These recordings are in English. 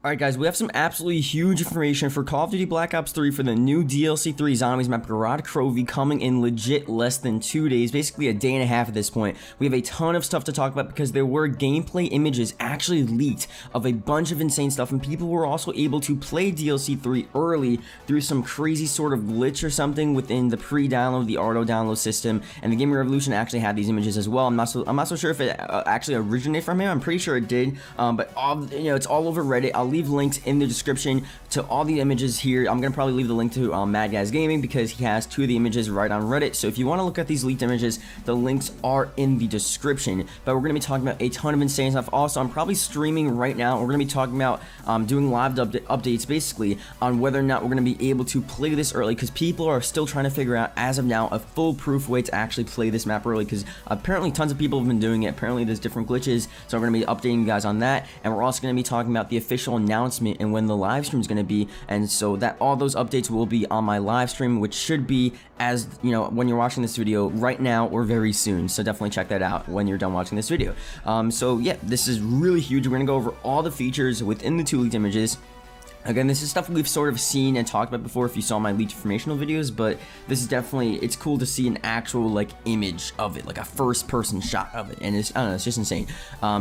Alright guys, we have some absolutely huge information for Call of Duty Black Ops 3 for the new DLC 3 Zombies map, Gorod Krovi, coming in legit less than 2 days, basically a day and a half at this point. We have a ton of stuff to talk about because there were gameplay images actually leaked of a bunch of insane stuff, and people were also able to play DLC 3 early through some crazy sort of glitch or something within the pre-download, the auto download system, and the Gaming Revolution actually had these images as well. I'm not so sure if it actually originated from him. I'm pretty sure it did, but it's all over Reddit. I'll leave links in the description to all the images here. I'm gonna probably leave the link to Mad Guys Gaming because he has 2 of the images right on Reddit. So if you want to look at these leaked images, the links are in the description. But we're gonna be talking about a ton of insane stuff. Also, I'm probably streaming right now. We're gonna be talking about doing live updates basically on whether or not we're gonna be able to play this early, because people are still trying to figure out as of now a foolproof way to actually play this map early, because apparently tons of people have been doing it. Apparently there's different glitches, so we're gonna be updating you guys on that, and we're also gonna be talking about the official announcement and when the live stream is going to be, and so that all those updates will be on my live stream, which should be, as you know, when you're watching this video right now or very soon. So definitely check that out when you're done watching this video. So yeah, this is really huge. We're going to go over all the features within the 2 leaked images. Again, this is stuff we've sort of seen and talked about before if you saw my leaked informational videos, but this is definitely, it's cool to see an actual like image of it, like a first person shot of it, and it's, I don't know, it's just insane.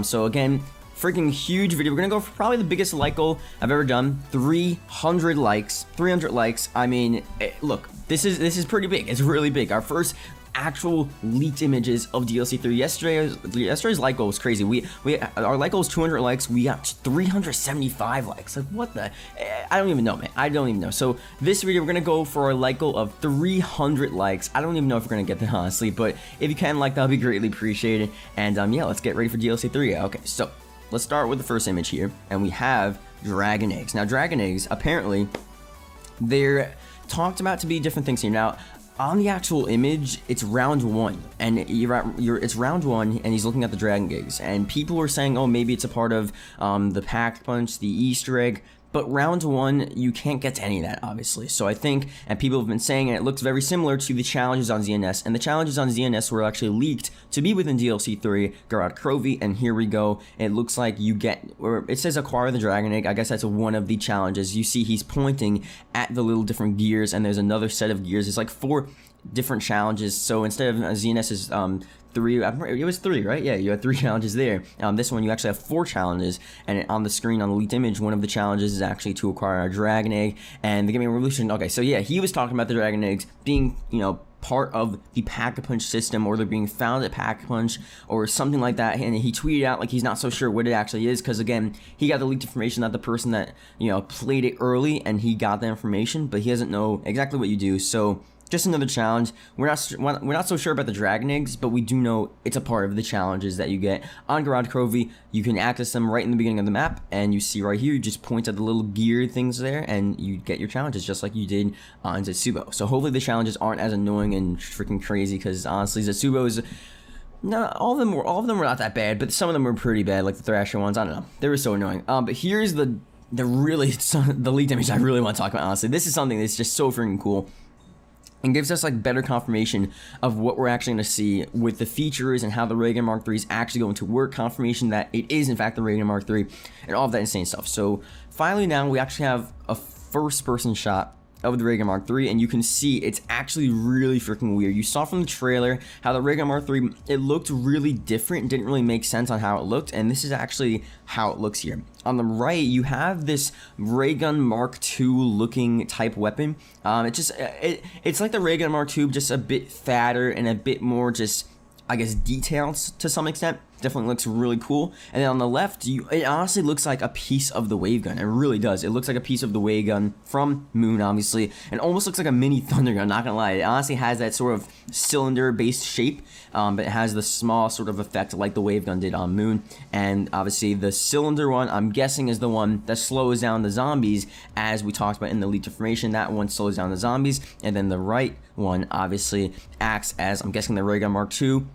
So again, freaking huge video. We're gonna go for probably the biggest like goal I've ever done. 300 likes. 300 likes. I mean, look, this is pretty big. It's really big. Our first actual leaked images of DLC 3. Yesterday's like goal was crazy. Our like goal was 200 likes. We got 375 likes. Like, what the? I don't even know, man. I don't even know. So this video, we're gonna go for our like goal of 300 likes. I don't even know if we're gonna get that, honestly, but if you can like, that'll be greatly appreciated. And yeah, let's get ready for DLC 3. Okay, so let's start with the first image here, and we have dragon eggs. Now, dragon eggs, apparently, they're talked about to be different things here. Now, on the actual image, it's round 1, and it's round 1, and he's looking at the dragon eggs, and people were saying, oh, maybe it's a part of the pack punch, the Easter egg. But round 1, you can't get to any of that, obviously. So I think, and people have been saying, and it looks very similar to the challenges on ZNS, and the challenges on ZNS were actually leaked to be within DLC 3, Gorod Krovi, and here we go. It looks like you get, or it says acquire the dragon egg. I guess that's one of the challenges. You see he's pointing at the little different gears, and there's another set of gears. It's like 4 different challenges. So instead of ZNS's 3, it was 3, right? Yeah, you had 3 challenges there. This one you actually have 4 challenges, and on the screen on the leaked image, one of the challenges is actually to acquire a dragon egg. And the Gaming Revolution, okay, so yeah, he was talking about the dragon eggs being, you know, part of the Pack-a-Punch system, or they're being found at Pack-a-Punch or something like that, and he tweeted out like he's not so sure what it actually is, because again, he got the leaked information that the person that, you know, played it early, and he got the information, but he doesn't know exactly what you do. So just another challenge. We're not so sure about the dragon eggs, but we do know it's a part of the challenges that you get on Gorod Krovi. You can access them right in the beginning of the map, and you see right here, you just point at the little gear things there, and you get your challenges just like you did on Zetsubo. So hopefully the challenges aren't as annoying and freaking crazy, because honestly, Zetsubo is, no, all of them were not that bad, but some of them were pretty bad, like the Thrasher ones. I don't know, they were so annoying. But here's the leaked image I really want to talk about. Honestly, this is something that's just so freaking cool, and gives us like better confirmation of what we're actually going to see with the features and how the Ray Gun Mark III is actually going to work, confirmation that it is in fact the Ray Gun Mark III, and all of that insane stuff. So finally now we actually have a first person shot of the Ray Gun Mark III, and you can see it's actually really freaking weird. You saw from the trailer how the Ray Gun Mark III, it looked really different, didn't really make sense on how it looked, and this is actually how it looks here. On the right, you have this Ray Gun Mark II looking type weapon. It's like the Ray Gun Mark II, just a bit fatter and a bit more just, I guess, detailed to some extent. Definitely looks really cool. And then on the left, it honestly looks like a piece of the wave gun. It really does. It looks like a piece of the wave gun from Moon, obviously, and almost looks like a mini thunder gun. Not gonna lie, it honestly has that sort of cylinder-based shape, but it has the small sort of effect like the wave gun did on Moon. And obviously, the cylinder one, I'm guessing, is the one that slows down the zombies, as we talked about in the leaked information. That one slows down the zombies, and then the right one obviously acts as, I'm guessing, the Ray Gun Mark II.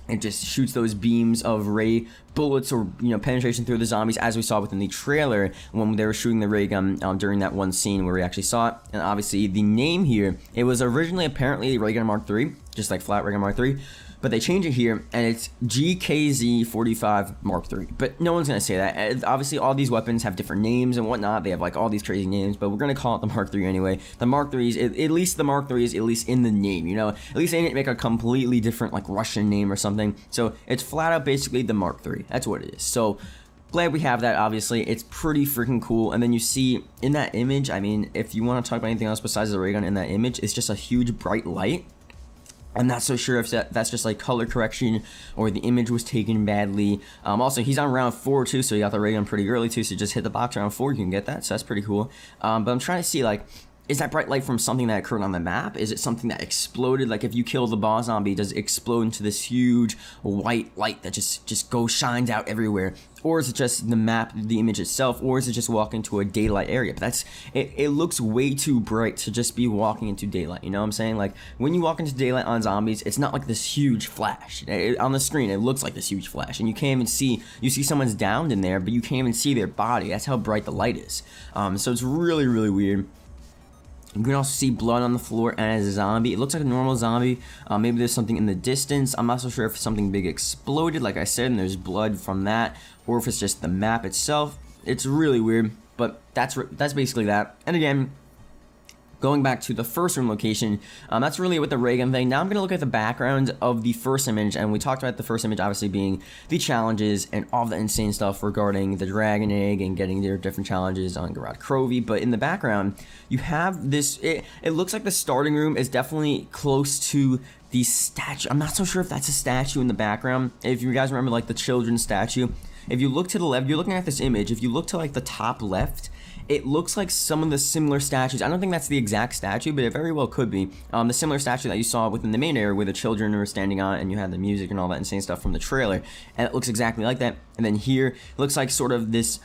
It just shoots those beams of ray bullets, or, you know, penetration through the zombies, as we saw within the trailer when they were shooting the ray gun during that one scene where we actually saw it. And obviously the name here, it was originally apparently Ray Gun Mark III, just like flat Ray Gun Mark III, but they change it here, and it's GKZ-45 Mark III. But no one's gonna say that. Obviously, all these weapons have different names and whatnot. They have like all these crazy names, but we're gonna call it the Mark III anyway. The Mark IIIs, at least the Mark III is at least in the name, you know. At least they didn't make a completely different like Russian name or something. So it's flat out basically the Mark III. That's what it is. So glad we have that. Obviously, it's pretty freaking cool. And then you see in that image, I mean, if you want to talk about anything else besides the ray gun in that image, it's just a huge bright light. I'm not so sure if that's just like color correction or the image was taken badly. Also, he's on round 4 too, so he got the ray gun pretty early too. So just hit the box round 4, you can get that. So that's pretty cool. But I'm trying to see, like, is that bright light from something that occurred on the map? Is it something that exploded? Like, if you kill the boss zombie, does it explode into this huge white light that just shines out everywhere? Or is it just the map, the image itself? Or is it just walking into a daylight area? But it looks way too bright to just be walking into daylight. You know what I'm saying? Like, when you walk into daylight on zombies, it's not like this huge flash. On the screen, it looks like this huge flash. And you can't even see, you see someone's downed in there, but you can't even see their body. That's how bright the light is. So it's really, really weird. You can also see blood on the floor, and as a zombie, it looks like a normal zombie. Maybe there's something in the distance. I'm not so sure if something big exploded, like I said, and there's blood from that, or if it's just the map itself. It's really weird, but that's basically that. And again, going back to the first room location, that's really with the ray gun thing. Now I'm going to look at the background of the first image, and we talked about the first image obviously being the challenges and all the insane stuff regarding the dragon egg and getting their different challenges on Gorod Krovi. But in the background, you have this, it looks like the starting room is definitely close to the statue. I'm not so sure if that's a statue in the background. If you guys remember, like, the children's statue, if you look to the left, you're looking at this image, if you look to like the top left, it looks like some of the similar statues. I don't think that's the exact statue, but it very well could be. The similar statue that you saw within the main area where the children were standing on it and you had the music and all that insane stuff from the trailer. And it looks exactly like that. And then here, it looks like sort of this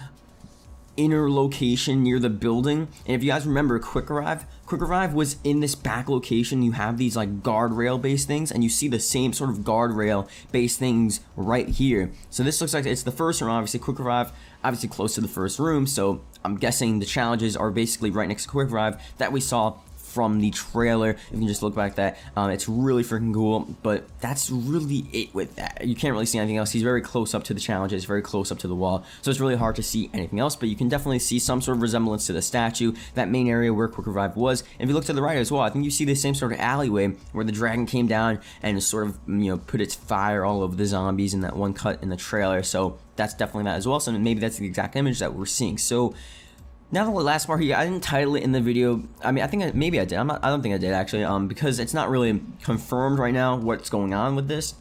inner location near the building. And if you guys remember, Quick Revive was in this back location. You have these like guardrail based things, and you see the same sort of guardrail based things right here. So this looks like it's the first room. Obviously, Quick Revive obviously close to the first room, so I'm guessing the challenges are basically right next to Quick Revive that we saw from the trailer. You can just look back at that. It's really freaking cool, but that's really it with that. You can't really see anything else. He's very close up to the challenges, very close up to the wall, so it's really hard to see anything else, but you can definitely see some sort of resemblance to the statue, that main area where Quick Revive was. And if you look to the right as well, I think you see the same sort of alleyway where the dragon came down and sort of, you know, put its fire all over the zombies in that one cut in the trailer. So that's definitely that as well. So maybe that's the exact image that we're seeing. So now the last part here, I didn't title it in the video. I mean, I think maybe I did. I don't think I did actually, because it's not really confirmed right now what's going on with this.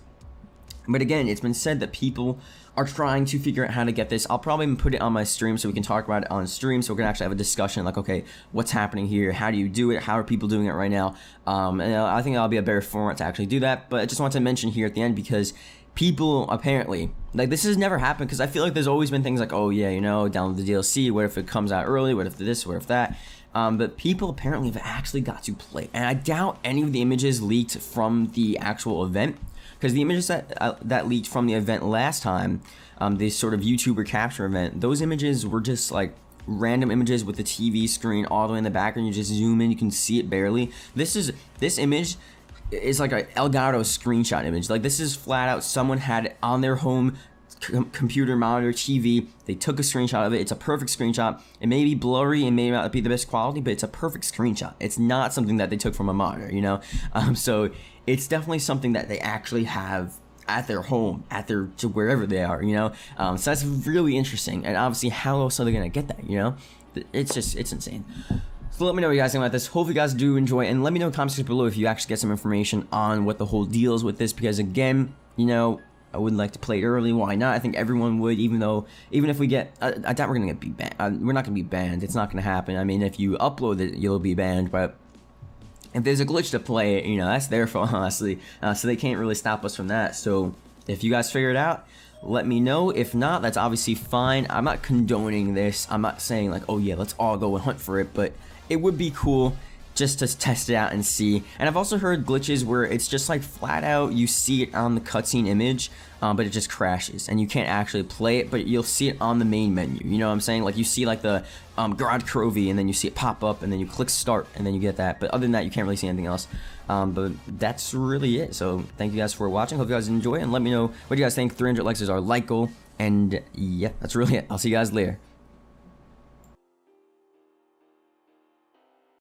But again, it's been said that people are trying to figure out how to get this. I'll probably put it on my stream so we can talk about it on stream. So we can actually have a discussion like, okay, what's happening here? How do you do it? How are people doing it right now? And I think that'll be a better format to actually do that. But I just want to mention here at the end because people apparently, like, this has never happened, because I feel like there's always been things like, oh yeah, you know, download the DLC, what if it comes out early, what if this, what if that, but people apparently have actually got to play, and I doubt any of the images leaked from the actual event, because the images that leaked from the event last time, this sort of YouTuber capture event, those images were just like random images with the TV screen all the way in the background. You just zoom in, you can see it barely. This image is like an Elgato screenshot image. Like, this is flat out someone had it on their home computer monitor TV. They took a screenshot of it. It's a perfect screenshot. It may be blurry and may not be the best quality, but it's a perfect screenshot. It's not something that they took from a monitor, you know. So it's definitely something that they actually have at their home, to wherever they are, you know. So that's really interesting. And obviously, how else are they gonna get that, you know? It's insane. So let me know what you guys think about this. Hopefully you guys do enjoy, and let me know in the comments below if you actually get some information on what the whole deal is with this, because again, you know, I would like to play it early. Why not? I think everyone would, even if we get, I doubt we're gonna be banned. We're not gonna be banned. It's not gonna happen. I mean, if you upload it, you'll be banned, but if there's a glitch to play it, you know, that's their fault, honestly. So they can't really stop us from that. So if you guys figure it out, let me know. If not, that's obviously fine. I'm not condoning this. I'm not saying like, oh yeah, let's all go and hunt for it, but it would be cool just to test it out and see. And I've also heard glitches where it's just like flat out, you see it on the cutscene image, but it just crashes and you can't actually play it, but you'll see it on the main menu. You know what I'm saying? Like, you see like the Gorod Krovi, and then you see it pop up, and then you click start, and then you get that. But other than that, you can't really see anything else. But that's really it. So thank you guys for watching. Hope you guys enjoy, and let me know what you guys think. 300 likes is our like goal. And yeah, that's really it. I'll see you guys later.